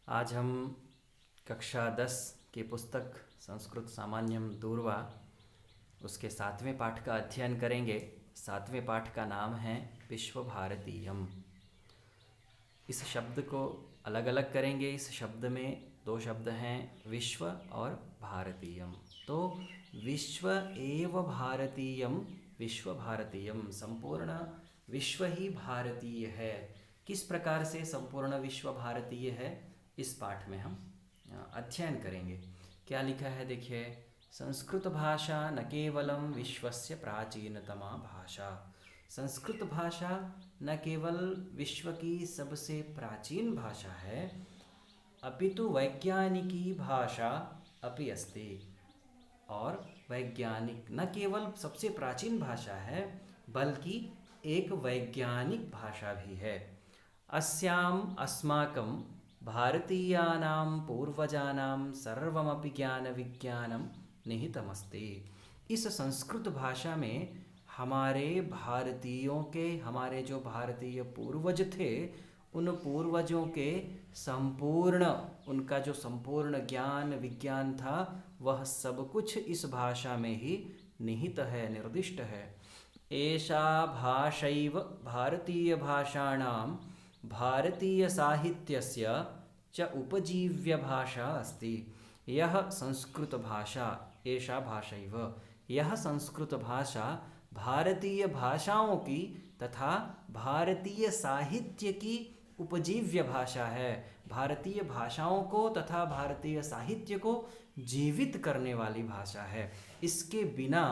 आज हम कक्षा 10 की पुस्तक संस्कृत सामान्यम दूरवा उसके 7वें पाठ का अध्ययन करेंगे। 7वें पाठ का नाम है विश्व भारतीयम। इस शब्द को अलग अलग करेंगे। इस शब्द में दो शब्द हैं, विश्व और भारतीयम। तो विश्व एव भारतीयम, विश्व भारतीयम, संपूर्ण विश्व ही भारतीय है। किस प्रकार से संपूर्ण विश्व भारतीय है, इस पाठ में हम अध्ययन करेंगे। क्या लिखा है देखिए, संस्कृत भाषा न केवलम विश्वस्य प्राचीनतमा भाषा। संस्कृत भाषा न केवल विश्व की सबसे प्राचीन भाषा है, अपितु वैज्ञानिकी भाषा अपि अस्ति। और वैज्ञानिक न केवल सबसे प्राचीन भाषा है, बल्कि एक वैज्ञानिक भाषा भी है। अस्याम अस्माकं भारतीयानां पूर्वजानां सर्वमपि ज्ञान विज्ञानम निहितमस्ति। इस संस्कृत भाषा में हमारे भारतीयों के, हमारे जो भारतीय पूर्वज थे, उन पूर्वजों के संपूर्ण, उनका जो संपूर्ण ज्ञान विज्ञान था, वह सब कुछ इस भाषा में ही निहित है, निर्दिष्ट है। एषा भाषैव भारतीय भाषाणां भारतीय साहित्यस्य च उपजीव्य भाषा अस्ति। यह संस्कृत भाषा, एषा भाषैव, यह संस्कृत भाषा भारतीय भाषाओं की तथा भारतीय साहित्य की उपजीव्य भाषा है। भारतीय भाषाओं को तथा भारतीय साहित्य को जीवित करने वाली भाषा है। इसके बिना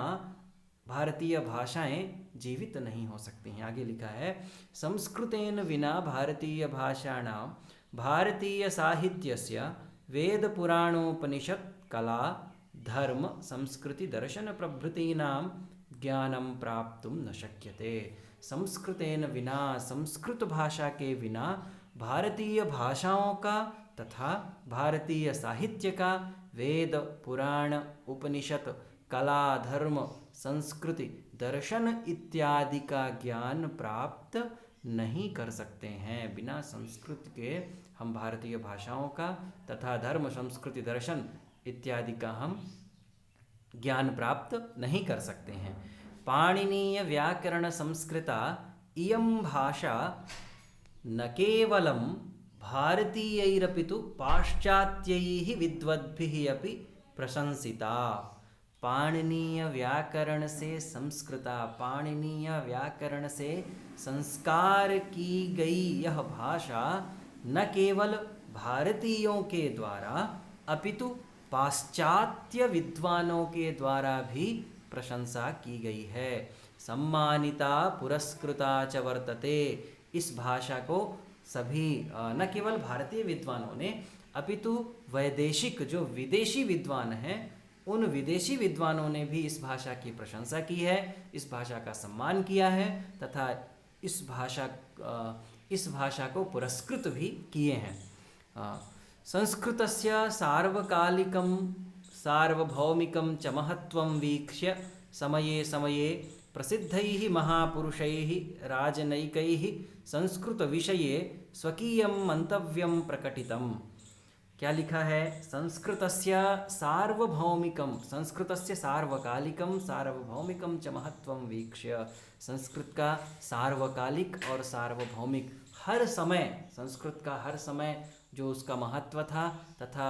भारतीय भाषाएं जीवित नहीं हो सकती हैं। आगे लिखा है, संस्कृतेन विना भारतीय भाषाणां भारतीय साहित्यस्य वेद पुराणोपनिषद कला धर्म संस्कृति दर्शन प्रभृतीनां ज्ञानं प्राप्तुं न शक्यते। संस्कृतेन विना, संस्कृत भाषा के बिना भारतीय भाषाओं का तथा भारतीय साहित्य का वेद पुराण उपनिषद कला धर्म संस्कृति दर्शन इत्यादि का ज्ञान प्राप्त नहीं कर सकते हैं। बिना संस्कृत के हम भारतीय भाषाओं का तथा धर्म संस्कृति दर्शन इत्यादि का हम ज्ञान प्राप्त नहीं कर सकते हैं। पाणिनीय व्याकरण संस्कृता इयं भाषा न केवलं भारतीयैरपितु पाश्चात्यैः विद्वद्भिः अपि प्रशंसिता। पाणिनीय व्याकरण से संस्कृता, पाणिनीय व्याकरण से संस्कार की गई यह भाषा न केवल भारतीयों के द्वारा अपितु पाश्चात्य विद्वानों के द्वारा भी प्रशंसा की गई है। सम्मानिता पुरस्कृता च वर्तते। इस भाषा को सभी न केवल भारतीय विद्वानों ने अपितु वैदेशिक, जो विदेशी विद्वान हैं, उन विदेशी विद्वानों ने भी इस भाषा की प्रशंसा की है, इस भाषा का सम्मान किया है तथा इस भाषा को पुरस्कृत भी किए हैं। संस्कृतस्य सार्वकालिकं सार्वभौमिकं च महत्त्वं वीक्ष्य समये समये प्रसिद्धैः महापुरुषैः राजनैकैः संस्कृतविषये स्वकीयं मन्तव्यं प्रकटितम्। क्या लिखा है, संस्कृतस्य सार्वभौमिकं, संस्कृतस्य सार्वकालिकं सार्वभौमिकं च महत्त्वं वीक्ष्य। संस्कृत का सार्वकालिक और सार्वभौमिक, हर समय, संस्कृत का हर समय जो उसका महत्व था तथा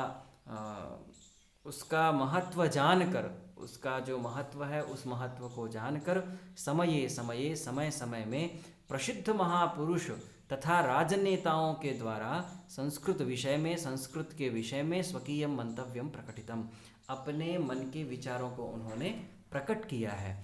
उसका महत्व जानकर, उसका जो महत्व है उस महत्व को जानकर समये समये, समय समय में प्रसिद्ध महापुरुष तथा राजनेताओं के द्वारा संस्कृत विषय में, संस्कृत के विषय में स्वकीय मंतव्यम प्रकटितम, अपने मन के विचारों को उन्होंने प्रकट किया है।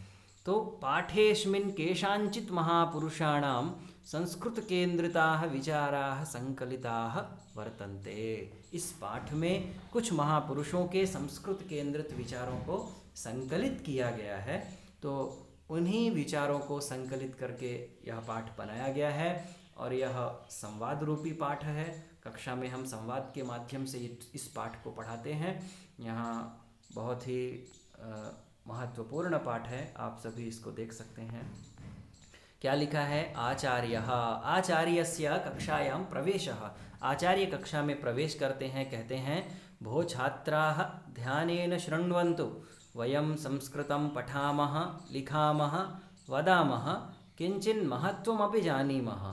तो पाठेस्मिन् केषांचित् महापुरुषाणां संस्कृत केंद्रिताः विचाराः संकलिताः वर्तन्ते। इस पाठ में कुछ महापुरुषों के संस्कृत केंद्रित विचारों को संकलित किया गया है। तो उन्हीं विचारों को संकलित करके यह पाठ बनाया गया है और यह संवाद रूपी पाठ है। कक्षा में हम संवाद के माध्यम से इस पाठ को पढ़ाते हैं। यहाँ बहुत ही महत्वपूर्ण पाठ है, आप सभी इसको देख सकते हैं। क्या लिखा है? आचार्यः, आचार्यस्य कक्षायां प्रवेशः। आचार्य कक्षा में प्रवेश करते हैं, कहते हैं भो छात्राः ध्यानेन शृण्वन्तु, वयं संस्कृतं पठामः, लिखामः, वदामः, किंचिन् महत्त्वमपि जानीमः।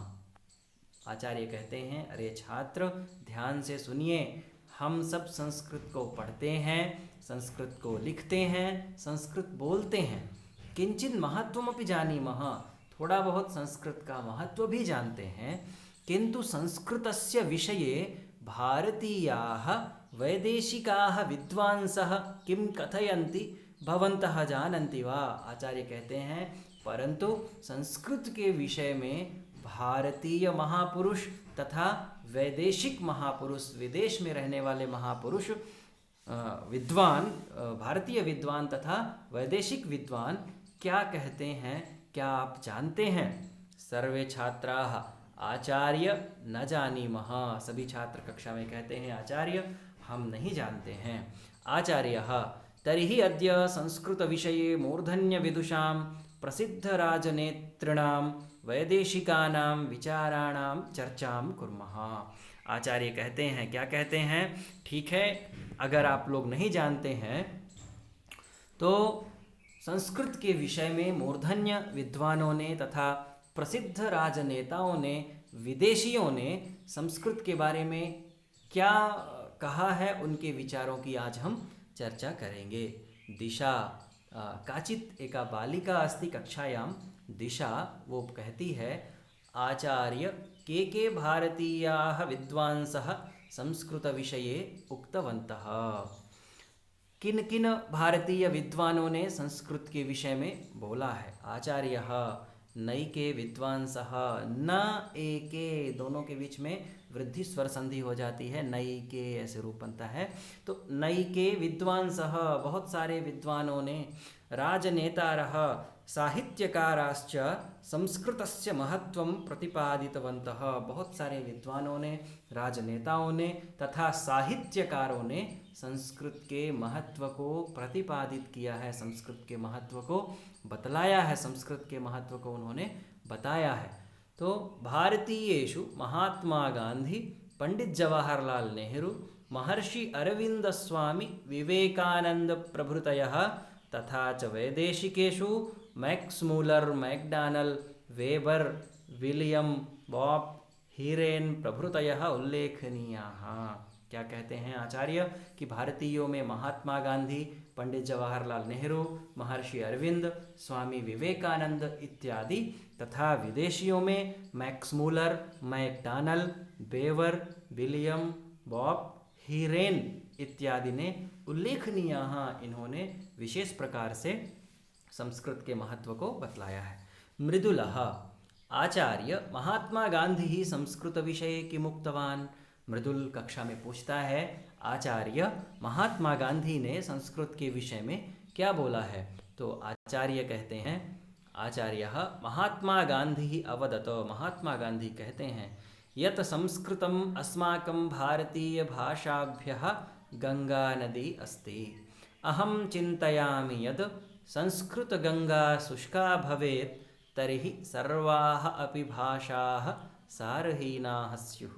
आचार्य कहते हैं अरे छात्र ध्यान से सुनिए, हम सब संस्कृत को पढ़ते हैं, संस्कृत को लिखते हैं, संस्कृत बोलते हैं। किंचिन महत्वमपि जानीमः, थोड़ा बहुत संस्कृत का महत्व भी जानते हैं। किंतु संस्कृतस्य विषये भारतीयाः वैदेशिकाः विद्वांसः किं कथयन्ति भवन्तः जानन्ति वा? आचार्य कहते हैं परंतु संस्कृत के विषय में भारतीय महापुरुष तथा वैदेशिक महापुरुष, विदेश में रहने वाले महापुरुष, विद्वान, भारतीय विद्वान तथा वैदेशिक विद्वान क्या कहते हैं, क्या आप जानते हैं? सर्वे छात्राः आचार्य न जानीमः, सभी छात्र कक्षा में कहते हैं आचार्य हम नहीं जानते हैं। आचार्यः तर्हि अद्य संस्कृत विषये मूर्धन्य विदुषां प्रसिद्ध राजनेतॄणां वैदेशिकानां विचाराणां चर्चां कुर्मः। आचार्य कहते हैं, क्या कहते हैं? ठीक है, अगर आप लोग नहीं जानते हैं तो संस्कृत के विषय में मूर्धन्य विद्वानों ने तथा प्रसिद्ध राजनेताओं ने, विदेशियों ने संस्कृत के बारे में क्या कहा है, उनके विचारों की आज हम चर्चा करेंगे। दिशा काचित एका बालिका अस्ति कक्षायां, दिशा वो कहती है आचार्य के भारतीयाः विद्वांसः संस्कृत विषये उक्तवन्तः। किन किन भारतीय विद्वानों ने संस्कृत के विषय में बोला है? आचार्यः नैके विद्वांसः, न एके, दोनों के बीच में वृद्धि स्वर संधि हो जाती है, नैके ऐसे रूप बनता है। तो नैके विद्वांसः, बहुत सारे विद्वानों ने, राजनेतारः साहित्यकाराश्च संस्कृतस्य महत्वं प्रतिपादितवन्तः, बहुत सारे विद्वानों ने, राजनेताओं ने तथा साहित्यकारों ने संस्कृत के महत्व को प्रतिपादित किया है, संस्कृत के महत्व को बतलाया है, संस्कृत के महत्व को उन्होंने बताया है। तो भारतीयेषु महात्मा गांधी, पंडित जवाहरलाल नेहरू, महर्षि अरविंद स्वामी, विवेकानंद प्रभृतयः तथा च वैदेशिकेषु Max Muller, Macdonell, Weber, William, Bob, Heeren प्रभृतयः उल्लेखनीयाः। क्या कहते हैं आचार्य कि भारतीयों में महात्मा गांधी, पंडित जवाहरलाल नेहरू, महर्षि अरविंद, स्वामी विवेकानंद इत्यादि तथा विदेशियों में Max Muller, Macdonell, Weber, William, Bob, Heeren इत्यादि ने उल्लेखनीय, इन्होंने विशेष प्रकार से संस्कृत के महत्व को बतलाया है। मृदुलः आचार्य महात्मा गांधी ही संस्कृत विषये किमुक्तवान्। मृदुल कक्षा में पूछता है आचार्य महात्मा गांधी ने संस्कृत के विषय में क्या बोला है? तो आचार्य कहते हैं, आचार्यः महात्मा गांधी अवदत, महात्मा गांधी कहते हैं यत संस्कृतम् अस्माकं भारतीय भाषाभ्यः गंगा नदी अस्ति। अहं चिन्तयामि यद् संस्कृत गंगा शुष्का भवेत् तर्हि सर्वाः अपि भाषाः सारहीनाः स्युः।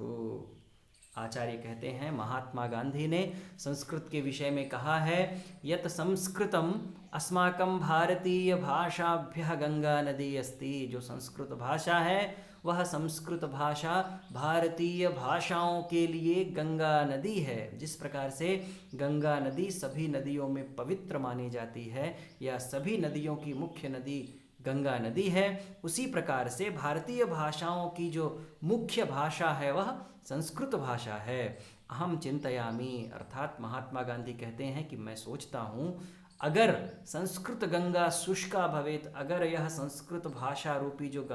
आचार्य कहते हैं महात्मा गांधी ने संस्कृत के विषय में कहा है यत संस्कृतम अस्माकं भारतीय भाषाभ्यः गंगा नदी अस्ति। जो संस्कृत भाषा है वह संस्कृत भाषा भारतीय भाषाओं के लिए गंगा नदी है। जिस प्रकार से गंगा नदी सभी नदियों में पवित्र मानी जाती है या सभी नदियों की मुख्य नदी गंगा नदी है, उसी प्रकार से भारतीय भाषाओं की जो मुख्य भाषा है वह संस्कृत भाषा है। अहम चिंतयामि, अर्थात महात्मा गांधी कहते हैं कि मैं सोचता हूँ अगर संस्कृत गंगा शुष्का भवेत, अगर यह संस्कृत भाषा रूपी जो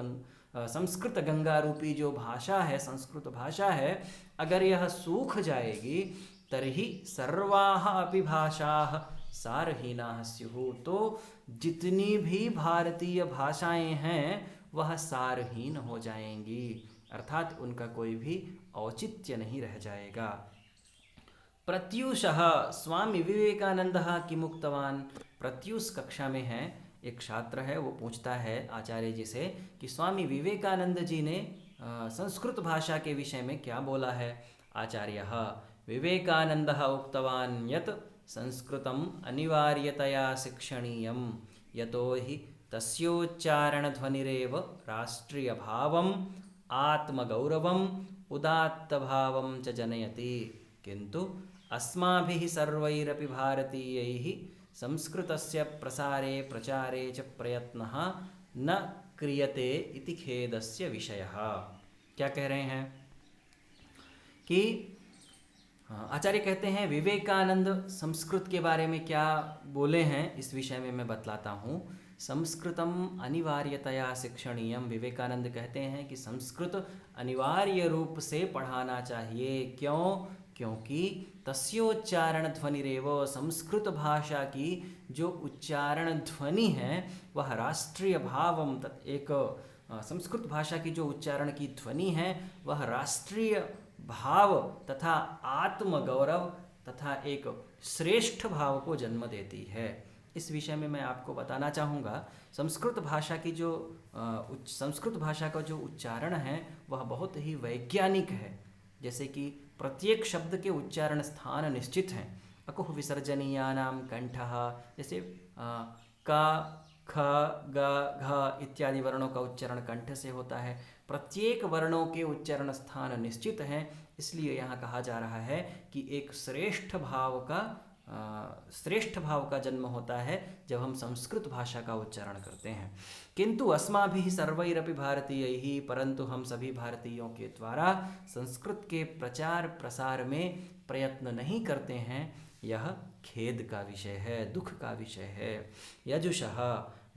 संस्कृत गंगा रूपी जो भाषा है, संस्कृत भाषा है, अगर यह सूख जाएगी तर्हि सर्वाः अपि भाषाः सारहीनाः स्युः। तो जितनी भी भारतीय भाषाएं हैं वह सारहीन हो जाएंगी, अर्थात उनका कोई भी औचित्य नहीं रह जाएगा। प्रत्यूषः स्वामी विवेकानंदः किमुक्तवान्। प्रत्यूष कक्षा में है, एक छात्र है वो पूछता है आचार्य जी से कि स्वामी विवेकानंद जी ने संस्कृत भाषा के विषय में क्या बोला है। आचार्यः विवेकानन्दः उक्तवान् यत् संस्कृतम् अनिवार्यतया शिक्षणीयं यतो हि तस्योच्चारणध्वनिरेव राष्ट्रियभावम् आत्मगौरवम् उदात्तभावं च जनयति, किन्तु अस्माभिः सर्वैरपि भारतीयैः संस्कृतस्य प्रसारे प्रचारे च प्रयत्नः न क्रियते इति खेदस्य विषयः। क्या कह रहे हैं कि आचार्य कहते हैं विवेकानंद संस्कृत के बारे में क्या बोले हैं, इस विषय में मैं बतलाता हूँ। संस्कृतम अनिवार्यतया शिक्षणीयम, विवेकानंद कहते हैं कि संस्कृत अनिवार्य रूप से पढ़ाना चाहिए। क्यों? क्योंकि तस्योच्चारण ध्वनिरेव, संस्कृत भाषा की जो उच्चारण ध्वनि है वह राष्ट्रीय भावम, एक संस्कृत भाषा की जो उच्चारण की ध्वनि है वह राष्ट्रीय भाव तथा आत्मगौरव तथा एक श्रेष्ठ भाव को जन्म देती है। इस विषय में मैं आपको बताना चाहूँगा, संस्कृत भाषा की जो संस्कृत भाषा का जो उच्चारण है वह बहुत ही वैज्ञानिक है। जैसे कि प्रत्येक शब्द के उच्चारण स्थान निश्चित हैं। अकुह विसर्जनीयानाम कंठः, जैसे का, ख, ग, घ इत्यादि वर्णों का उच्चारण कंठ से होता है। प्रत्येक वर्णों के उच्चारण स्थान निश्चित हैं, इसलिए यहाँ कहा जा रहा है कि एक श्रेष्ठ भाव का जन्म होता है जब हम संस्कृत भाषा का उच्चारण करते हैं। किंतु अस्माभिः सर्वैरपि भारतीयैः, परंतु हम सभी भारतीयों के द्वारा संस्कृत के प्रचार प्रसार में प्रयत्न नहीं करते हैं। यह खेद का विषय है, दुख का विषय है। यजुषः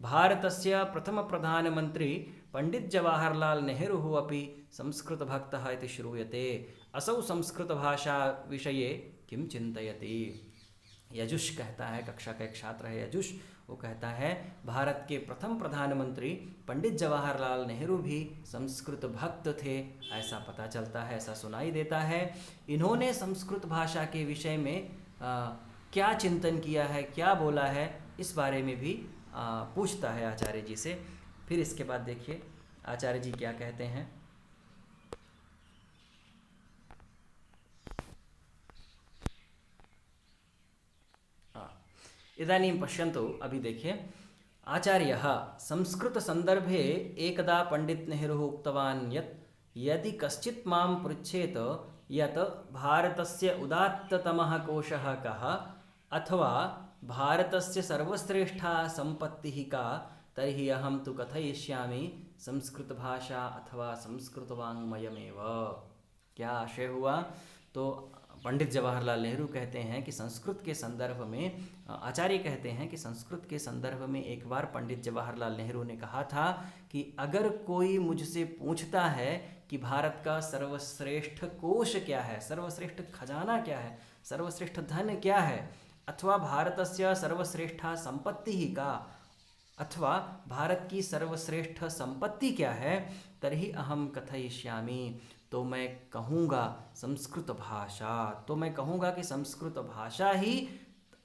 भारतस्य प्रथम प्रधानमंत्री पंडित जवाहरलाल नेहरू अपि संस्कृत भक्तः इति श्रूयते, असौ संस्कृत भाषा विषये किं चिंतयति। यजुष कहता है, कक्षा का एक छात्र है यजुष, वो कहता है भारत के प्रथम प्रधानमंत्री पंडित जवाहरलाल नेहरू भी संस्कृत भक्त थे, ऐसा पता चलता है, ऐसा सुनाई देता है। इन्होंने संस्कृत भाषा के विषय में क्या चिंतन किया है, क्या बोला है, इस बारे में भी पूछता है आचार्य जी से। फिर इसके बाद देखिए आचार्य जी क्या कहते हैं। इदानीं पश्यन्तु, अभी देखिए आचार्यः संस्कृतसन्दर्भे एकदा पंडित नेहरू उक्तवान् यत् यदि कश्चित् मां पृच्छेत यत् भारतस्य उदात्ततमः कोशः कः अथवा भारतस्य सर्वश्रेष्ठा सम्पत्तिः का, तर्हि अहं तु कथयिष्यामि संस्कृतभाषा अथवा संस्कृतवाङ्मयमेव। क्या आशय हुआ? तो पंडित जवाहरलाल नेहरू कहते हैं कि संस्कृत के संदर्भ में, आचार्य कहते हैं कि संस्कृत के संदर्भ में एक बार पंडित जवाहरलाल नेहरू ने कहा था कि अगर कोई मुझसे पूछता है कि भारत का सर्वश्रेष्ठ कोश क्या है, सर्वश्रेष्ठ खजाना क्या है, सर्वश्रेष्ठ धन क्या है, अथवा भारतस्य सर्वश्रेष्ठा संपत्ति ही का, अथवा भारत की सर्वश्रेष्ठ संपत्ति क्या है, तर्हि अहम कथयिष्यामि, तो मैं कहूँगा संस्कृत भाषा, तो मैं कहूँगा कि संस्कृत भाषा ही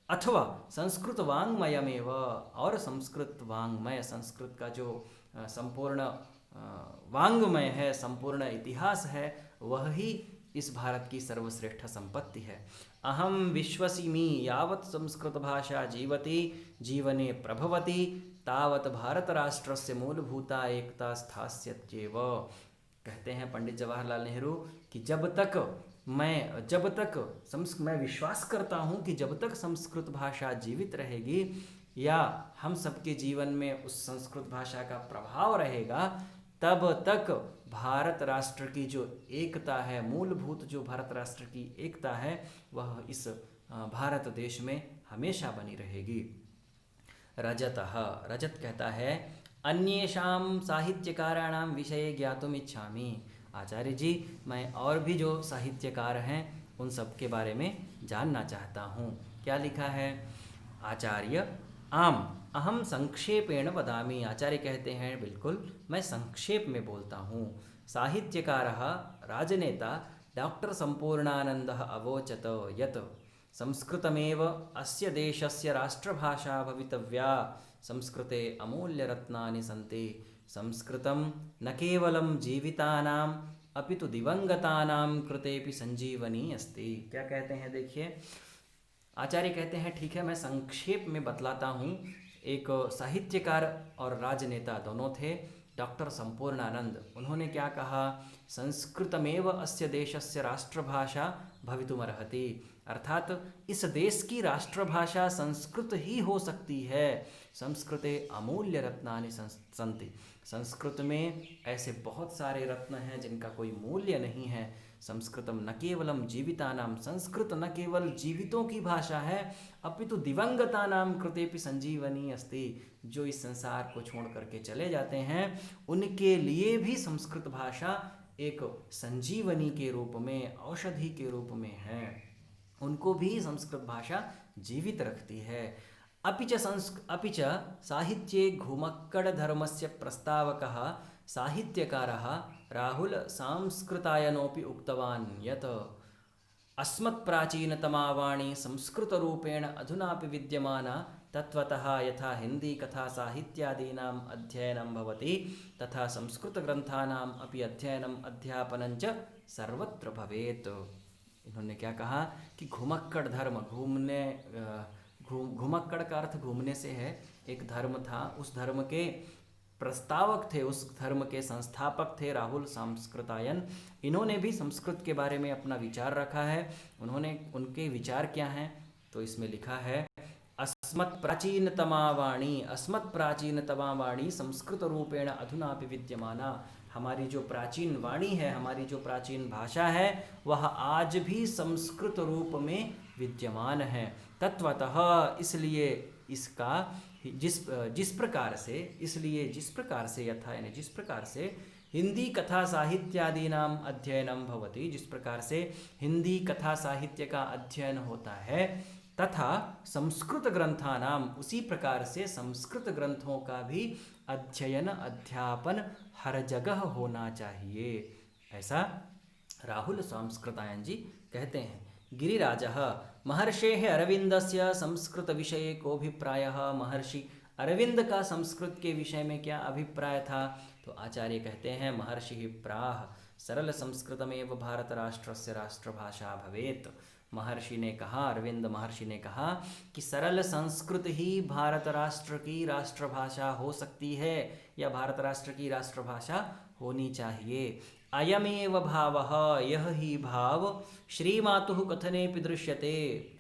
अथवा संस्कृत वाङ्मयमेव, और संस्कृत वाङ्मय, संस्कृत का जो संपूर्ण वाङ्मय है, संपूर्ण इतिहास है, वह ही इस भारत की सर्वश्रेष्ठ संपत्ति है। अहम विश्वसिमि यावत् संस्कृत भाषा जीवति जीवने प्रभवति तावत् भारत राष्ट्रस्य मूलभूता एकता स्थास्यत्येव। कहते हैं पंडित जवाहरलाल नेहरू कि मैं विश्वास करता हूँ कि जब तक संस्कृत भाषा जीवित रहेगी या हम सबके जीवन में उस संस्कृत भाषा का प्रभाव रहेगा, तब तक भारत राष्ट्र की जो एकता है, मूलभूत जो भारत राष्ट्र की एकता है, वह इस भारत देश में हमेशा बनी रहेगी। रजत कहता है अन्येषां साहित्यकाराणां विषये ज्ञातुम् इच्छामि। आचार्य जी, मैं और भी जो साहित्यकार हैं उन सब के बारे में जानना चाहता हूँ। क्या लिखा है? आचार्य आम अहम संक्षेपेण वदामि। आचार्य कहते हैं बिल्कुल, मैं संक्षेप में बोलता हूँ। साहित्यकारः राजनेता डॉक्टर संपूर्णानंदः अवोचत यत् संस्कृतमेव अस्य देशस्य राष्ट्रभाषा भवितव्या, संस्कृते अमूल्यरत्नानि सन्ति। संस्कृतं न केवलं जीवितानां अपितु दिवंगतानां कृतेपि संजीवनी अस्ति। क्या कहते हैं देखिए, आचार्य कहते हैं, ठीक है मैं संक्षेप में बतलाता हूँ। एक साहित्यकार और राजनेता दोनों थे, डॉक्टर संपूर्णानंद। उन्होंने क्या कहा, संस्कृतमेव अस्य देशस्य राष्ट्रभाषा भवितुमर्हति, अर्थात इस देश की राष्ट्रभाषा संस्कृत ही हो सकती है। संस्कृते अमूल्य रत्नानि सन्ति, संस्कृत में ऐसे बहुत सारे रत्न हैं जिनका कोई मूल्य नहीं है। संस्कृतम न केवलम जीवितानाम, संस्कृत न केवल जीवितों की भाषा है, अपितु दिवंगतानाम कृतेपि संजीवनी अस्ति, जो इस संसार को छोड़ करके चले जाते हैं उनके लिए भी संस्कृत भाषा एक संजीवनी के रूप में, औषधि के रूप में है। उनको भी संस्कृत भाषा जीवित रखती है। अपि च साहित्ये घुमक्कड़ धर्मस्य प्रस्तावकः साहित्यकारः राहुल सांस्कृतायनोपि उक्तवान् यत् अस्मत्प्राचीनतमा वाणी संस्कृतरूपेण अधुनापि विद्यमाना, तत्वतः यथा हिंदी कथा साहित्यादीनाम् अध्ययनं भवति तथा संस्कृतग्रंथानाम् अपि अध्ययनम् अध्यापनं च सर्वत्र भवेत्। इन्होंने क्या कहा कि घुमक्कड़ धर्म, घुमक्कड़ का अर्थ घूमने से है, एक धर्म था, उस धर्म के प्रस्तावक थे, उस धर्म के संस्थापक थे राहुल सांस्कृतायन। इन्होंने भी संस्कृत के बारे में अपना विचार रखा है। उनके विचार क्या हैं, तो इसमें लिखा है, अस्मत् प्राचीनतमा वाणी संस्कृत रूपेण अधुनापि विद्यमाना। हमारी जो प्राचीन वाणी है, हमारी जो प्राचीन भाषा है, वह आज भी संस्कृत रूप में विद्यमान है। तत्वतः इसलिए इसका जिस प्रकार से यथा यानी जिस प्रकार से हिंदी कथा साहित्यादीनाम अध्ययनम भवति, जिस प्रकार से हिंदी कथा साहित्य का अध्ययन होता है, तथा संस्कृत ग्रंथानाम, उसी प्रकार से संस्कृत ग्रंथों का भी अध्ययन अध्यापन हर जगह होना चाहिए, ऐसा राहुल सांस्कृतायन जी कहते हैं। गिरिराजः महर्षेः अरविंदस्य संस्कृत विषये कोऽभिप्रायः, महर्षि अरविंद का संस्कृत के विषय में क्या अभिप्राय था, तो आचार्य कहते हैं, महर्षि प्राह सरल संस्कृतमेव भारत राष्ट्रस्य राष्ट्रभाषा भवेत्। महर्षि ने कहा, अरविंद महर्षि ने कहा कि सरल संस्कृत ही भारत राष्ट्र की राष्ट्रभाषा हो सकती है, या भारत राष्ट्र की राष्ट्रभाषा होनी चाहिए। अयमेव भावः, यह ही भाव श्रीमातुः कथनेपि दृश्यते।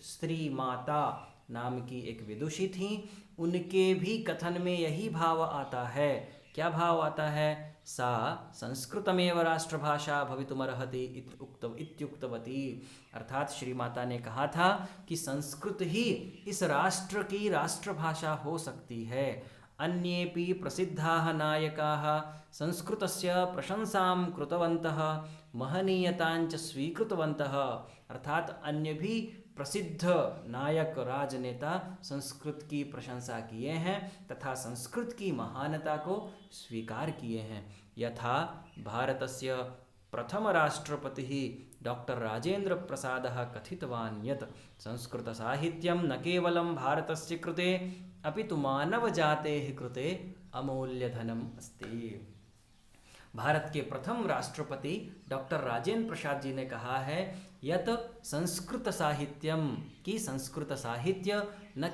स्त्री माता नाम की एक विदुषी थी, उनके भी कथन में यही भाव आता है। क्या भाव आता है, सा संस्कृतमेव राष्ट्रभाषा भवितुमर्हति इत्युक्तवती, अर्थात श्री माता ने कहा था कि संस्कृत ही इस राष्ट्र की राष्ट्रभाषा हो सकती है। अन्येपि प्रसिद्धाः नायकाः संस्कृतस्य प्रशंसां कृतवन्तः महनीयतांच स्वीकृतवन्तः, अर्थात अन्य भी प्रसिद्ध नायक राजनेता संस्कृत की प्रशंसा किए हैं तथा संस्कृत की महानता को स्वीकार किए हैं। यथा भारतस्य प्रथम राष्ट्रपतिः डॉक्टर राजेंद्र प्रसादः कथितवान् यत् संस्कृत साहित्यं न केवलं भारतस्य कृते अपितु मानवजातेः कृते अमूल्यधनम् अस्ति। भारत के प्रथम राष्ट्रपति डॉक्टर राजेंद्र प्रसाद जी ने कहा है यत संस्कृत साहित्यम, की संस्कृत साहित्य न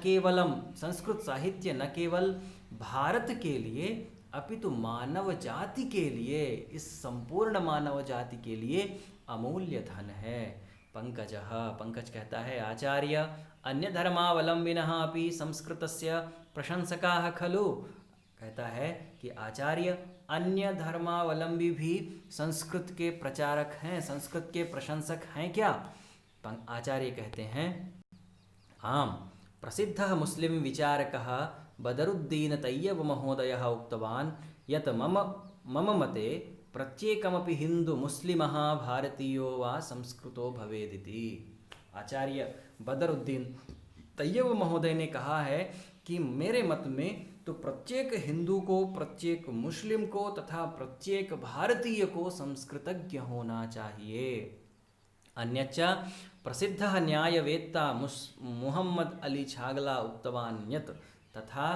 केवल भारत के लिए अपितु मानव जाति के लिए, इस संपूर्ण मानव जाति के लिए अमूल्य धन है। पंकज कहता है, आचार्य अन्य धर्मावलंबिनः अपि संस्कृतस्य प्रशंसकाः खलु, कहता है कि आचार्य अन्य धर्मावलंबी भी संस्कृत के प्रचारक हैं, संस्कृत के प्रशंसक हैं क्या। आचार्य कहते हैं, आम प्रसिद्धः मुस्लिम विचारकः बदरुद्दीन तैयब महोदयः उक्तवान् यत् मम मते प्रत्येकमपि हिंदू मुस्लिमः भारतीयो वा संस्कृतो भवेदिति। आचार्य बदरुद्दीन तैयब महोदय ने कहा है कि मेरे मत में तो प्रत्येक हिंदू को, प्रत्येक मुस्लिम को तथा प्रत्येक भारतीय को संस्कृतज्ञ होना चाहिए। अन्यच्च प्रसिद्धः न्यायवेत्ता मुहम्मद अली छागला उक्तवान् यत् तथा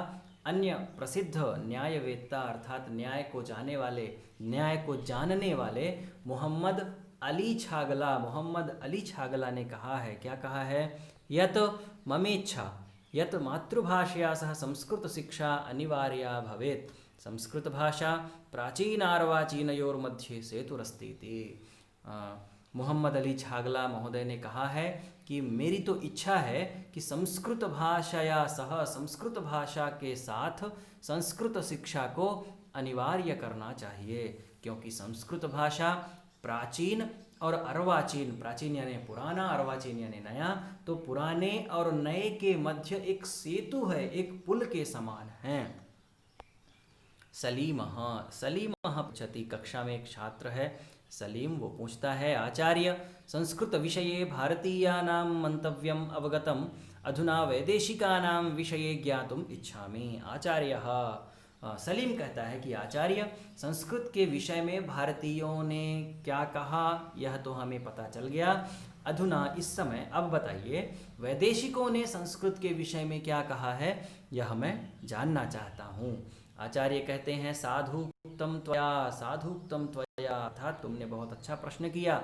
अन्य प्रसिद्ध न्यायवेत्ता अर्थात न्याय को जाने वाले, न्याय को जानने वाले मोहम्मद अली छागला ने कहा है, क्या कहा है? यत ममेच्छा यत मातृभाषया सह संस्कृत शिक्षा अनिवार्या भवेत्, संस्कृत भाषा प्राचीनार्वाचीनयोर्मध्ये सेतुरस्ति इति। मोहम्मद अली छागला महोदय ने कहा है कि मेरी तो इच्छा है कि संस्कृत भाषाया सह, संस्कृत भाषा के साथ संस्कृत शिक्षा को अनिवार्य करना चाहिए, क्योंकि संस्कृत भाषा प्राचीन और अर्वाचीन, प्राचीन यानी पुराना, अर्वाचीन यानी नया, तो पुराने और नए के मध्य एक सेतु है, एक पुल के समान है। सलीम पृच्छति, कक्षा में एक छात्र है सलीम, वो पूछता है, आचार्य संस्कृत विषये भारतीयानां मंतव्यम अवगतम, अधुना वैदेशिकानां विषये ज्ञातुम इच्छामि। आचार्यः, सलीम कहता है कि आचार्य, संस्कृत के विषय में भारतीयों ने क्या कहा यह तो हमें पता चल गया, अधुना इस समय अब बताइए वैदेशिकों ने संस्कृत के विषय में क्या कहा है, यह मैं जानना चाहता हूँ। आचार्य कहते हैं, साधुक्तम त्वया, अर्थात तुमने बहुत अच्छा प्रश्न किया।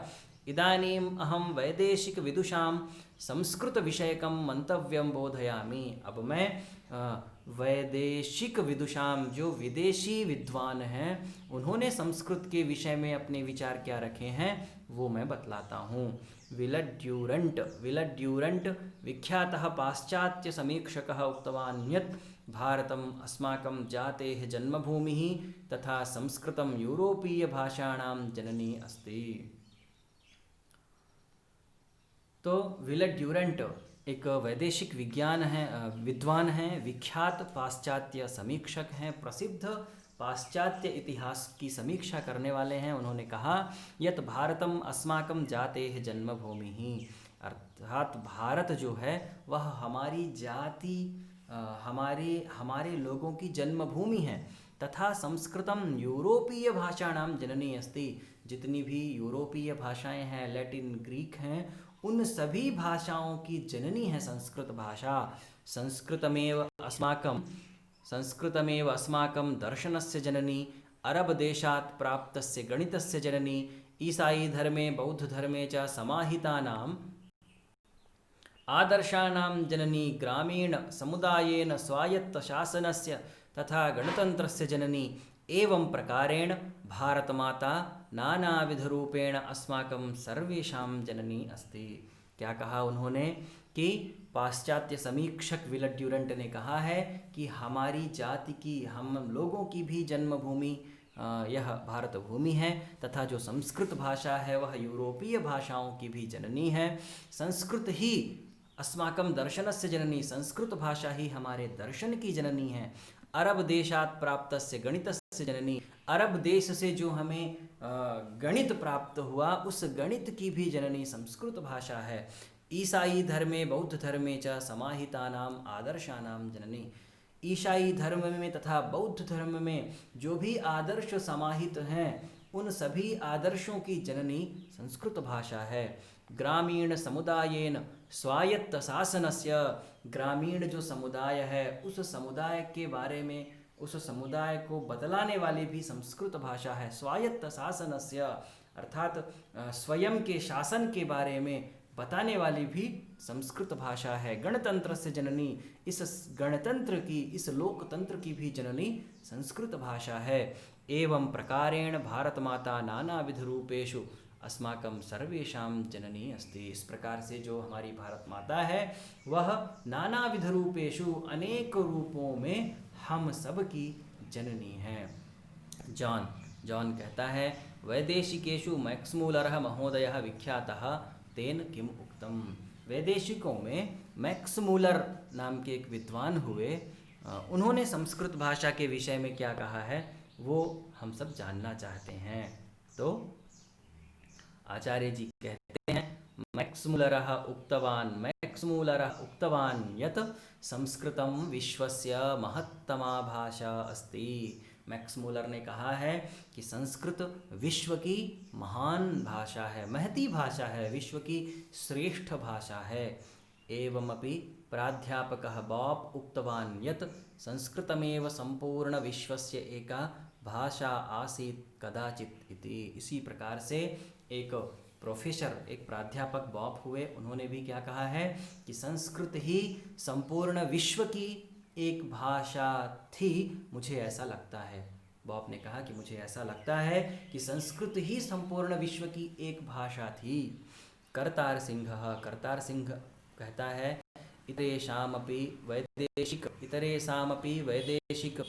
इदानीम अहम वैदेशिक विदुषां संस्कृत विषयकम मंतव्यम बोधयामि, अब मैं वैदेशिक विदुषां, जो विदेशी विद्वान हैं, उन्होंने संस्कृत के विषय में अपने विचार क्या रखे हैं वो मैं बतलाता हूँ। विलड ड्यूरंट विख्यातः पाश्चात्य समीक्षकः उक्तवान् यत् भारतम अस्माकं जातेः जन्मभूमिः तथा संस्कृतं यूरोपीय भाषाणां जननी अस्ति। तो विलड ड्यूरंट एक वैदेशिक विद्वान हैं, विख्यात पाश्चात्य समीक्षक हैं, प्रसिद्ध पाश्चात्य इतिहास की समीक्षा करने वाले हैं। उन्होंने कहा, यत भारतम अस्माकं जातेः जन्मभूमिः, अर्थात भारत जो है वह हमारी जाति, हमारे लोगों की जन्मभूमि है, तथा संस्कृतम यूरोपीय भाषाणां जननी अस्ति, जितनी भी यूरोपीय भाषाएं हैं, लैटिन, ग्रीक हैं, उन सभी भाषाओं की जननी है संस्कृत भाषा। संस्कृतमेव अस्माकं दर्शनस्य जननी, अरब देशात् प्राप्तस्य गणितस्य जननी, ईसाई धर्मे बौद्ध धर्मे च समाहितानां आदर्शानां जननी, ग्रामीण समुदायेन स्वायत्त शासनस्य तथा गणतंत्रस्य जननी, एवं प्रकारेण भारतमाता नानाविधरूपेण अस्माकं सर्वेषां जननी अस्ति। क्या कहा उन्होंने कि पाश्चात्य समीक्षक विलड ड्यूरंट ने कहा है कि हमारी जाति की, हम लोगों की भी जन्मभूमि यह भारत भूमि है, तथा जो संस्कृत भाषा है वह यूरोपीय भाषाओं की भी जननी है। संस्कृत ही अस्माकं दर्शनस्य जननी, संस्कृत भाषा ही हमारे दर्शन की जननी है। अरब देशात् प्राप्तस्य गणितस्य जननी, अरब देश से जो हमें गणित प्राप्त हुआ, उस गणित की भी जननी संस्कृत भाषा है। ईसाई धर्मे बौद्ध धर्मे च समाहितानां आदर्शानां जननी, ईसाई धर्म में तथा बौद्ध धर्म में जो भी आदर्श समाहित हैं, उन सभी आदर्शों की जननी संस्कृत भाषा है। ग्रामीण समुदायेन स्वायत्त शासनस्य, ग्रामीण जो समुदाय है उस समुदाय के बारे में, उस समुदाय को बतलाने वाली भी संस्कृत भाषा है। स्वायत्त शासनस्य अर्थात स्वयं के शासन के बारे में बताने वाली भी संस्कृत भाषा है। गणतंत्र से जननी, इस गणतंत्र की, इस लोकतंत्र की भी जननी संस्कृत भाषा है। एवं प्रकारेण भारत माता नानाविध रूपेषु अस्माकं सर्वेषां जननी अस्ति, इस प्रकार से जो हमारी भारत माता है वह नानाविध रूपेषु, अनेक रूपों में हम सब की जननी है। जॉन कहता है, वैदेशिकेषु मैक्समूलरः महोदयः विख्यातः तेन किम उक्तम। वैदेशिकों में मैक्समूलर नाम के एक विद्वान हुए, उन्होंने संस्कृत भाषा के विषय में क्या कहा है वो हम सब जानना चाहते हैं। तो आचार्य जी कहते हैं, मैक्समूलरः उक्तवान् यत् संस्कृतं विश्वस्य महत्तमा भाषा अस्ति। मैक्समूलर ने कहा है कि संस्कृत विश्व की महान भाषा है, महती भाषा है, विश्व की श्रेष्ठ भाषा है। एवमपि प्राध्यापकः बॉब उक्तवान् यत् संस्कृतमेव संपूर्ण विश्वस्य एका भाषा आसीत् कदाचित् इति। इसी प्रकार से एक प्रोफेसर, एक प्राध्यापक बॉब हुए, उन्होंने भी क्या कहा है कि संस्कृत ही संपूर्ण विश्व की एक भाषा थी, मुझे ऐसा लगता है। बॉब ने कहा कि मुझे ऐसा लगता है कि संस्कृत ही संपूर्ण विश्व की एक भाषा थी। करतार सिंह कहता है इतरेषामपि वैदेशिक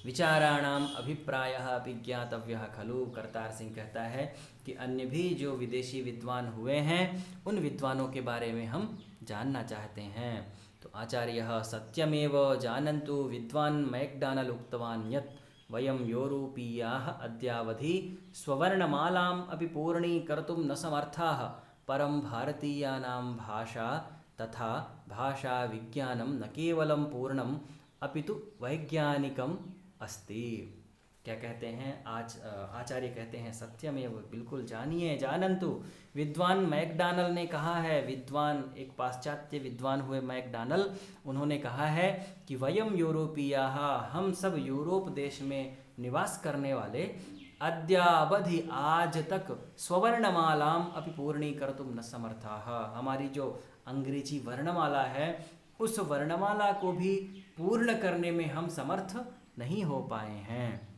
विचाराणाम अभिप्रायः अपि ज्ञातव्यः खलु। करतार सिंह कहता है कि अन्य भी जो विदेशी विद्वान हुए हैं उन विद्वानों के बारे में हम जानना चाहते हैं। तो आचार्यः सत्यमेव जानन्तु विद्वान् मैक्डानल् उक्तवान् यत् वयं यूरोपीयाः अद्यावधि स्ववर्णमालाम् अपि पूर्णीकर्तुं न समर्थाः, परं भारतीयानां भाषा तथा भाषा विज्ञानं न केवलं पूर्णम् अपितु वैज्ञानिकम् अस्ति। क्या कहते हैं आचार्य कहते हैं सत्यमेव, बिल्कुल जानिए, जानन्तु। विद्वान मैकडॉनल ने कहा है, विद्वान एक पाश्चात्य विद्वान हुए मैकडॉनल, उन्होंने कहा है कि वयम यूरोपीयाः, हम सब यूरोप देश में निवास करने वाले, अद्यावधि आज तक स्ववर्णमालाम अपि पूर्णीकर्तुं न समर्थाः, हमारी जो अंग्रेजी वर्णमाला है उस वर्णमाला को भी पूर्ण करने में हम समर्थ नहीं हो पाए हैं।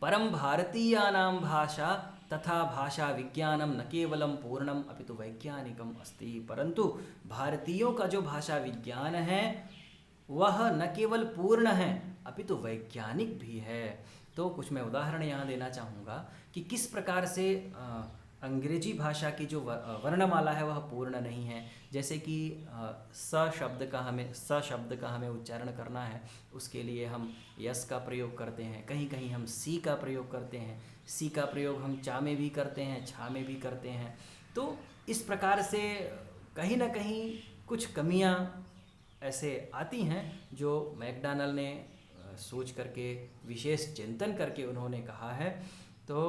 परम भारतीयानां भाषा तथा भाषा विज्ञानम न केवलम पूर्णम अपितु वैज्ञानिकम अस्ति, परंतु भारतीयों का जो भाषा विज्ञान है वह न केवल पूर्ण है अपितु वैज्ञानिक भी है। तो कुछ मैं उदाहरण यहाँ देना चाहूँगा कि किस प्रकार से अंग्रेजी भाषा की जो वर्णमाला है वह पूर्ण नहीं है। जैसे कि स शब्द का हमें उच्चारण करना है, उसके लिए हम यस का प्रयोग करते हैं, कहीं कहीं हम सी का प्रयोग करते हैं, सी का प्रयोग हम चा में भी करते हैं, छा में भी करते हैं। तो इस प्रकार से कहीं ना कहीं कुछ कमियां ऐसे आती हैं जो मैकडॉनल ने सोच करके, विशेष चिंतन करके उन्होंने कहा है। तो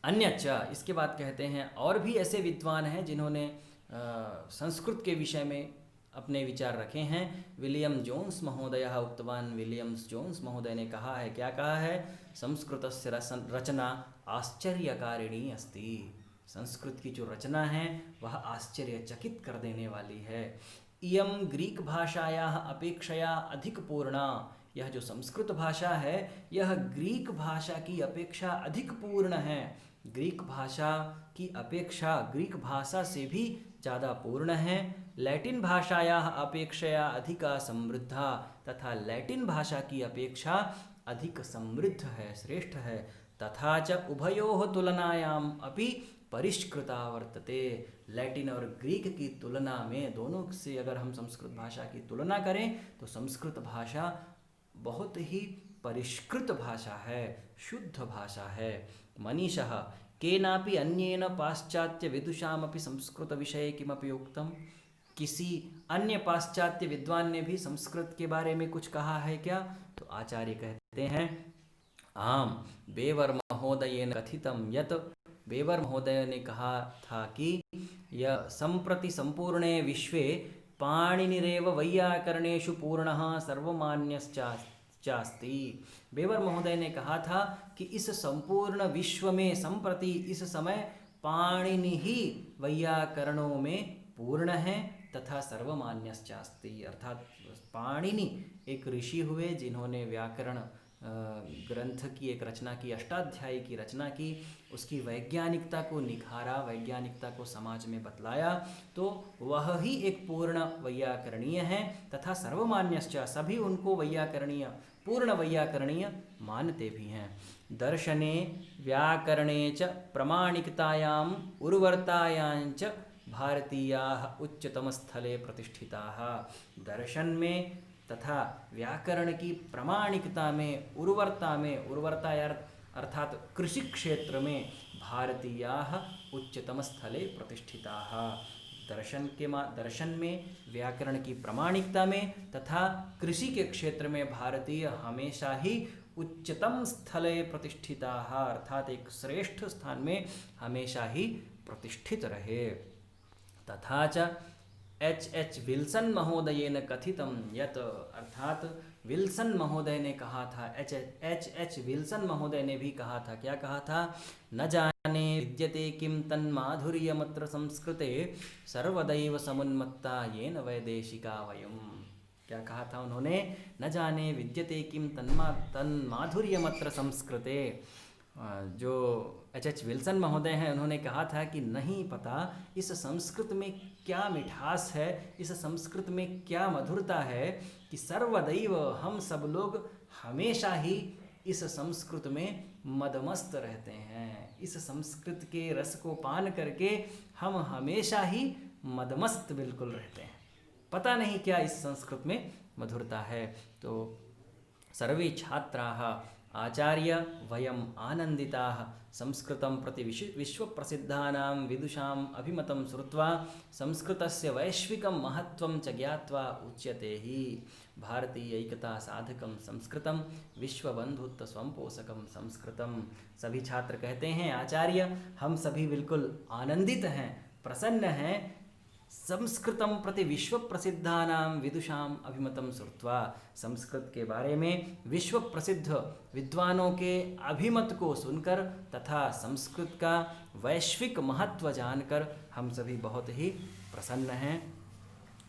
अन्यच्च इसके बाद कहते हैं और भी ऐसे विद्वान हैं जिन्होंने संस्कृत के विषय में अपने विचार रखे हैं। विलियम जोन्स महोदयः उक्तवान्, विलियम्स जोन्स महोदय ने कहा है, क्या कहा है, संस्कृतस्य रचना आश्चर्यकारिणी अस्ति, संस्कृत की जो रचना है वह आश्चर्यचकित कर देने वाली है। इयं ग्रीक भाषायाः अपेक्षया अधिक पूर्णा, यह जो संस्कृत भाषा है यह ग्रीक भाषा की अपेक्षा अधिक पूर्ण है, ग्रीक भाषा की अपेक्षा, ग्रीक भाषा से भी ज़्यादा पूर्ण है। लैटिन भाषायाः अपेक्षया अधिका समृद्धा, तथा लैटिन भाषा की अपेक्षा अधिक समृद्ध है, श्रेष्ठ है। तथा च उभयोः तुलनायाम अपि परिष्कृता वर्तते, लैटिन और ग्रीक की तुलना में, दोनों से अगर हम संस्कृत भाषा की तुलना करें तो संस्कृत भाषा बहुत ही परिष्कृत भाषा है, शुद्ध भाषा है। मनीषः केनापि अन्येन पाश्चात्य विदुषामपि संस्कृत विषये किमपि उक्तम, किसी अन्य पाश्चात्य विद्वान ने भी संस्कृत के बारे में कुछ कहा है क्या? तो आचार्य कहते हैं आम, बेवर महोदयेन कथितम यत्, बेवर महोदय ने कहा था कि यह संप्रति संपूर्णे विश्वे पाणिनिरेव वैयाकरणेषु पूर्णः सर्वमान्यश्चास्ति। बेवर महोदय ने कहा था कि इस संपूर्ण विश्व में संप्रति, इस समय पाणिनि ही वैयाकरणों में पूर्ण है तथा सर्वमान्यश्चास्ति, अर्थात पाणिनि एक ऋषि हुए जिन्होंने व्याकरण ग्रंथ की एक रचना की, अष्टाध्यायी की रचना की, उसकी वैज्ञानिकता को निखारा, वैज्ञानिकता को समाज में बतलाया, तो वह ही एक पूर्ण वैयाकरणीय है। तथा सर्वमान्यश्च, सभी उनको वैयाकरणीय, पूर्ण वैयाकरणीय मानते भी हैं। दर्शने व्याकरणे च प्रामाणिकतायाम उर्वरतायाञ्च भारतीयाः उच्चतम स्थले प्रतिष्ठिताः, दर्शन में तथा व्याकरण की प्रामाणिकता में, उर्वरता में, उर्वरता अर्थात कृषि क्षेत्र में भारतीयाः उच्चतम स्थले प्रतिष्ठिताः, दर्शन में, व्याकरण की प्रामाणिकता में तथा कृषि के क्षेत्र में भारतीय हमेशा ही उच्चतम स्थले प्रतिष्ठिताः, अर्थात एक श्रेष्ठ स्थान में हमेशा ही प्रतिष्ठित रहे। तथा च एच विल्सन महोदयेन कथितं यत्, अर्थात विल्सन महोदय ने कहा था, एच विल्सन महोदय ने भी कहा था, क्या कहा था? न जाने विद्यते किं तन्माधुर्यमत्र संस्कृते सर्वदैव समुन्मत्ता येन वैदेशिका वयम्। क्या कहा था उन्होंने? न जाने विद्यते किं तन्माधुर्यमत्र संस्कृते। जो एच विल्सन महोदय हैं, उन्होंने कहा था कि नहीं पता इस संस्कृत में क्या मिठास है, इस संस्कृत में क्या मधुरता है कि सर्वदैव हम सब लोग हमेशा ही इस संस्कृत में मदमस्त रहते हैं। इस संस्कृत के रस को पान करके हम हमेशा ही मदमस्त बिल्कुल रहते हैं। पता नहीं क्या इस संस्कृत में मधुरता है। तो सर्वे छात्राः आचार्य वयम् आनन्दिताः संस्कृतं प्रति विश्वप्रसिद्धानां विदुषाम् अभिमतं श्रुत्वा संस्कृतस्य वैश्विकं महत्त्वं च ज्ञात्वा उच्यते हि भारतीयैकता साधकं संस्कृतं विश्वबंधुत्व स्वंपोषकं संस्कृतं। सभी छात्र कहते हैं, आचार्य हम सभी बिल्कुल आनंदित हैं, प्रसन्न हैं, संस्कृतं प्रति विश्व प्रसिद्धानां विदुषाम अभिमतं श्रुत्वा, संस्कृत के बारे में विश्व प्रसिद्ध विद्वानों के अभिमत को सुनकर तथा संस्कृत का वैश्विक महत्व जानकर हम सभी बहुत ही प्रसन्न हैं।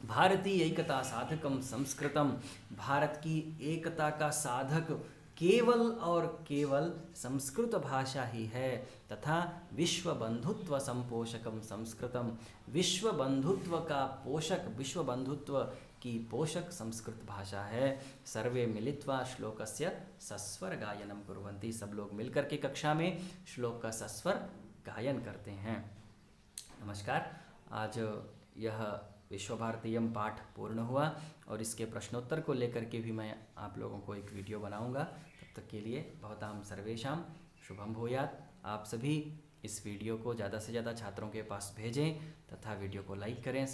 भारतीय एकता साधकम संस्कृतम, भारत की एकता का साधक केवल और केवल संस्कृत भाषा ही है। तथा विश्व बंधुत्व संपोषकम संस्कृतम, विश्व बंधुत्व का पोषक, विश्व बंधुत्व की पोषक संस्कृत भाषा है। सर्वे मिलित्वा श्लोकस्य सस्वर गायनम कुर्वन्ति, सब लोग मिलकर के कक्षा में श्लोक का सस्वर गायन करते हैं। नमस्कार, आज यह विश्व भारतीयम पाठ पूर्ण हुआ और इसके प्रश्नोत्तर को लेकर के भी मैं आप लोगों को एक वीडियो बनाऊंगा। तब तक के लिए भवतां सर्वेषां शुभम भूयात्। आप सभी इस वीडियो को ज़्यादा से ज़्यादा छात्रों के पास भेजें तथा वीडियो को लाइक करें,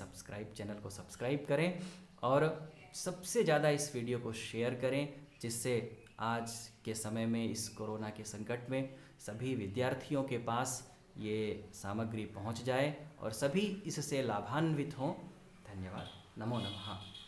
चैनल को सब्सक्राइब करें और सबसे ज़्यादा इस वीडियो को शेयर करें, जिससे आज के समय में इस कोरोना के संकट में सभी विद्यार्थियों के पास ये सामग्री पहुंच जाए और सभी इससे लाभान्वित हों। धन्यवाद। नमो नमः।